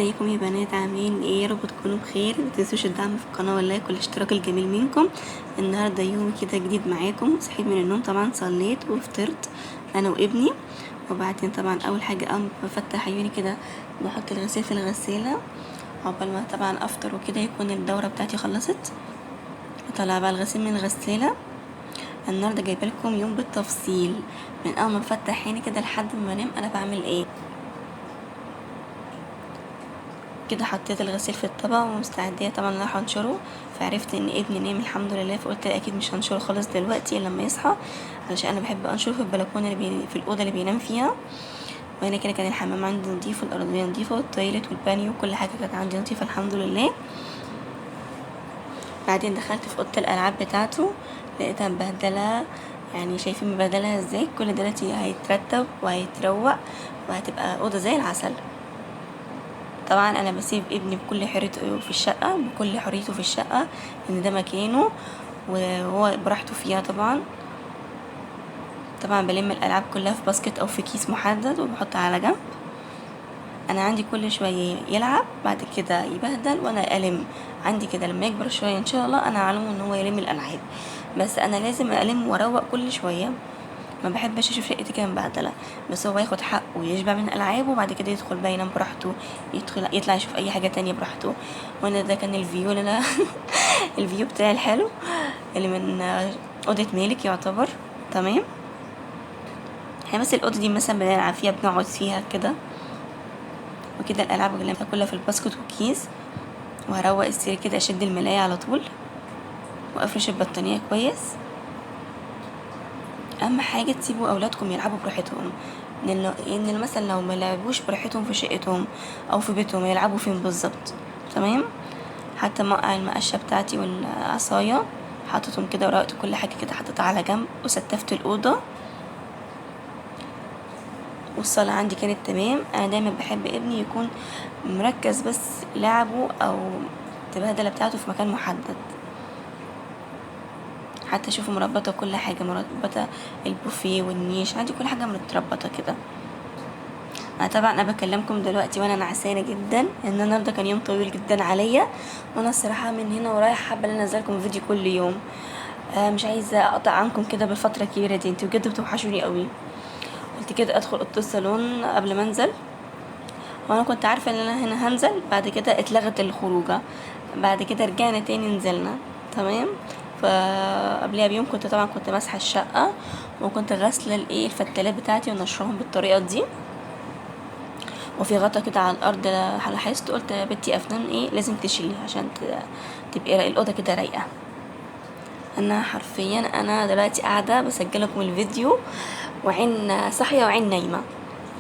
ازيكم يا بنات؟ عاملين ايه؟ يا رب تكونوا بخير. متنسوش الدعم في القناه واللايك والاشتراك الجميل منكم. النهارده يوم كده جديد معاكم. صحيت من النوم طبعا، صليت وفطرت انا وابني، وبعدين طبعا اول حاجه قام بفتح عيوني كده، بحط الغسيل في الغساله عقبال ما طبعا افطر وكده يكون الدوره بتاعتي خلصت. طلع بقى الغسيل من الغساله. النهارده جايبه لكم يوم بالتفصيل من اول ما بفتح عيني كده لحد ما انام انا بعمل ايه. كده حطيت الغسيل في الطبق ومستعدية طبعا راح انشره، فعرفت ان ابني نام الحمد لله، فقلت اكيد مش هنشره خالص دلوقتي لما يصحى، علشان انا بحب انشره في البلكونه في الاوضه اللي بينام فيها. وهنا كده كان الحمام عندي نضيف والارضيه نضيفه والتويلت والبانيو وكل حاجه كانت عندي نضيفه الحمد لله. بعدين دخلت في اوضه الالعاب بتاعته، لقيتها مبهدله، يعني شايفين مبهدلها ازاي. كل دلوقتي هيترتب وهيتروق وهتبقى اوضه زي العسل. طبعا انا بسيب ابني بكل حريته في الشقه، بكل حريته في الشقه، ان ده مكانه وهو براحته فيها. طبعا بلم الالعاب كلها في باسكت او في كيس محدد وبحطها على جنب. انا عندي كل شويه يلعب، بعد كده يبهدل وانا الم. عندي كده لما يكبر شويه ان شاء الله انا اعلمه ان هو يلم الالعاب، بس انا لازم الم واروق كل شويه. ما بحبش اشوف شقتي كده مبهدله، بس هو ياخد حقه ويشبع من الالعاب وبعد كده يدخل بقى ينام براحته، يطلع يشوف اي حاجه تانية براحته. وانا ده كان الفيو اللي انا الفيو بتاعي الحلو اللي من اوضه مالك يعتبر. تمام، هي بس الاوضه دي مثلا بنلعب فيها، بنقعد فيها كده وكده. الالعاب اللي كلها في الباسكت والكيس. وهروق السرير كده، اشد الملايه على طول وافرش البطانيه كويس. اهم حاجه تسيبوا اولادكم يلعبوا براحتهم، لان مثلا لو ما لعبوش براحتهم في شقتهم او في بيتهم يلعبوا فين بالظبط؟ تمام. حتى موقع المقشه بتاعتي والعصايه حطيتهم كده وروقت كل حاجه كده، حطيتها على جنب وستفت الاوضه. والصلاة عندي كانت تمام. انا دايما بحب ابني يكون مركز بس لعبه او التبهدله بتاعته في مكان محدد. حتى شوفوا مربطه كل حاجه، مربطه البوفيه والنيش، عندي كل حاجه متربطه كده. انا طبعا انا بكلمكم دلوقتي وانا نعسانه جدا، ان النهارده كان يوم طويل جدا عليا، وانا الصراحه من هنا ورايح حابه ان انزلكم فيديو كل يوم. مش عايزه اقطع عنكم كده بالفتره الكبيره دي، انتوا بجد بتوحشوني قوي. قلت كده ادخل اوضه الصالون قبل ما انزل، وانا كنت عارفه ان انا هنا هنزل. بعد كده اتلغت الخروجه، بعد كده رجعنا تاني نزلنا. تمام. فقبلها بيوم كنت مسحه الشقه وكنت غاسله الفتالات بتاعتي ونشرهم بالطريقه دي، وفي غطا كده على الارض. لاحظت قلت يا بنتي افنان لازم تشيليها عشان تبقى الاوضه كده رايقه. انا حرفيا انا دلوقتي قاعده بسجل لكم الفيديو وعين صاحيه وعين نايمه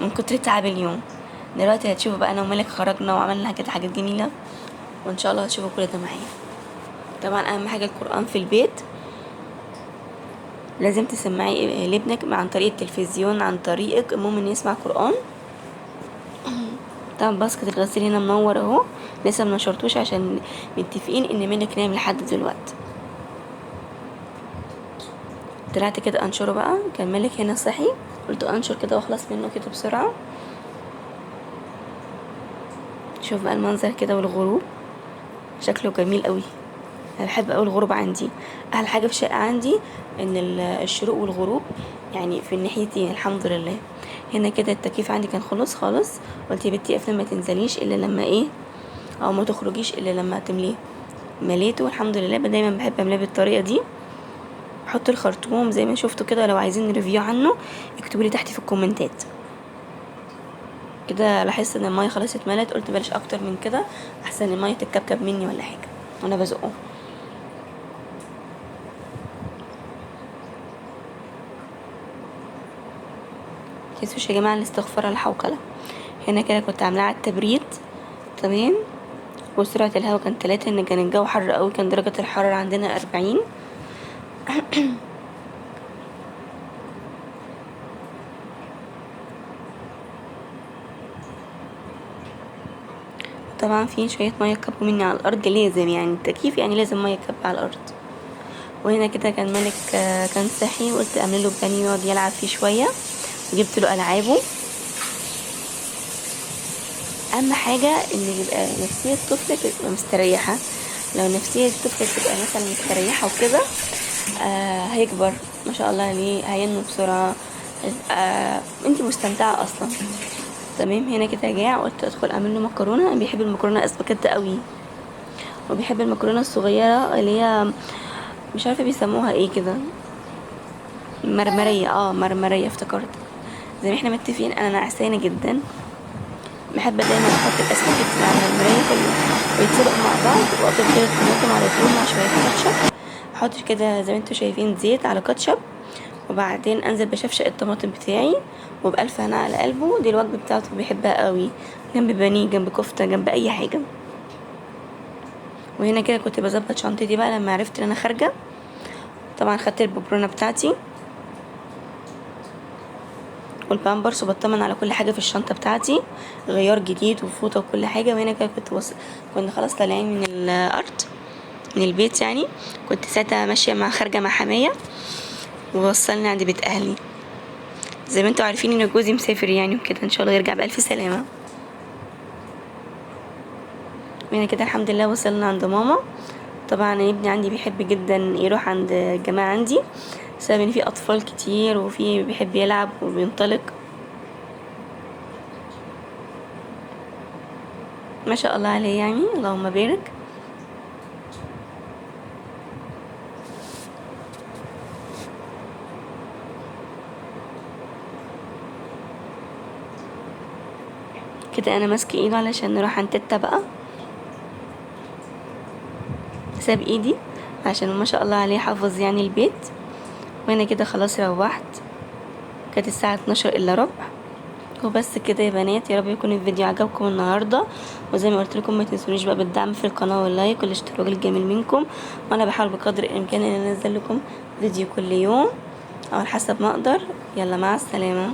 من كتر تعب اليوم. دلوقتي هتشوفوا بقى انا وملك خرجنا وعملنا كده حاجات جميله، وان شاء الله هتشوفوا كل ده معايا. طبعا اهم حاجه القران في البيت، لازم تسمعي لابنك عن طريق التلفزيون، عن طريقك. المهم انه يسمع قران. طبعا باسكت الغسيل هنا منور اهو، لسه منشرتوش عشان متفقين ان ملك نايم لحد دلوقتي. طلعت كده انشره بقى، كان ملك هنا صحي، قلت انشر كده واخلص منه كده بسرعه. شوف بقى المنظر كده والغروب شكله جميل قوي. انا بحب قوي الغروب عندي. احلى حاجه في الشقه عندي ان الشروق والغروب يعني في الناحيتين الحمد لله. هنا كده التكييف عندي كان خالص. قلت يا بنتي افلام ما تنزليش الا لما او ما تخرجيش الا لما تمليه. مليته الحمد لله. دايما بحب املاه بالطريقه دي. حط الخرطوم زي ما شفتوا كده، لو عايزين ريفيو عنه اكتبوا لي تحت في الكومنتات. كده لاحظت ان الميه خلاص اتملت، قلت بلاش اكتر من كده احسن الميه تتكبكب مني ولا حاجه وانا بزقه. متنسوش يا جماعه الاستغفار الحوقله. هنا كده كنت عاملاه على التبريد. تمام. وسرعه الهواء كان 3، ان كان الجو حر قوي، كان درجه الحراره عندنا 40. طبعا في شويه ميه كبوا مني على الارض، لازم يعني التكييف يعني لازم ميه كب على الارض. وهنا كده كان ملك كان صحي، وقلت اعمل له بانيو يقعد يلعب فيه شويه، وجبت له العابه. اهم حاجه ان يبقى نفسيه الطفل تبقى مستريحه. لو نفسيه الطفل تبقى مثلا مستريحه وكده هيكبر ما شاء الله عليه، هينمو بسرعه. انت مستمتعه اصلا. تمام. هنا كده جاع، قلت ادخل اعمل له مكرونه. انا بيحب المكرونه اسباجيتي قوي، وبيحب المكرونه الصغيره اللي هي مش عارفه بيسموها ايه كده، مرمريه. مرمريه افتكرت. زي ما احنا متفقين انا نعسانه جدا، بحب دايما احط الاسباجيتي مع المرمريه ويتسلقوا مع بعض، واضيف كده الطماطم على طول مع شويه كاتشب. احط كده زي ما انتوا شايفين زيت على كاتشب، وبعدين انزل بشفشق الطماطم بتاعي وبألف هنا على قلبه. دي الوجبه بتاعته بيحبها قوي، جنب بانيه، جنب كفته، جنب اي حاجه. وهنا كده كنت بظبط شنطتي بقى لما عرفت ان انا خارجه. طبعا خدت الببرونه بتاعتي والبامبرز، وبطمن على كل حاجه في الشنطه بتاعتي، غيار جديد وفوطه وكل حاجه. وهنا كده كنت خلاص طالعين من الارض، من البيت يعني. كنت ساعتها ماشيه خارجه مع حمايه، ووصلني عند بيت اهلي. زي ما انتوا عارفين ان جوزي مسافر يعني وكده، ان شاء الله يرجع بألف سلامه. وهنا كده الحمد لله وصلنا عند ماما. طبعا ابني عندي بيحب جدا يروح عند الجماعه عندي، بسبب ان في اطفال كتير وفي بيحب يلعب وبينطلق ما شاء الله عليه يعني، اللهم بارك. كده انا ماسكه ايده علشان نروح عند تيتا بقى. ساب ايدي عشان ما شاء الله عليه حافظ يعني البيت. وانا كده خلاص روحت، كانت الساعه 12 الا ربع. وبس كده يا بنات، يا رب يكون الفيديو عجبكم النهارده. وزي ما قلت لكم ما تنسونيش بقى بالدعم في القناه واللايك والاشتراك الجميل منكم. وانا بحاول بقدر الامكان ان انزل لكم فيديو كل يوم او على حسب ما اقدر. يلا مع السلامه.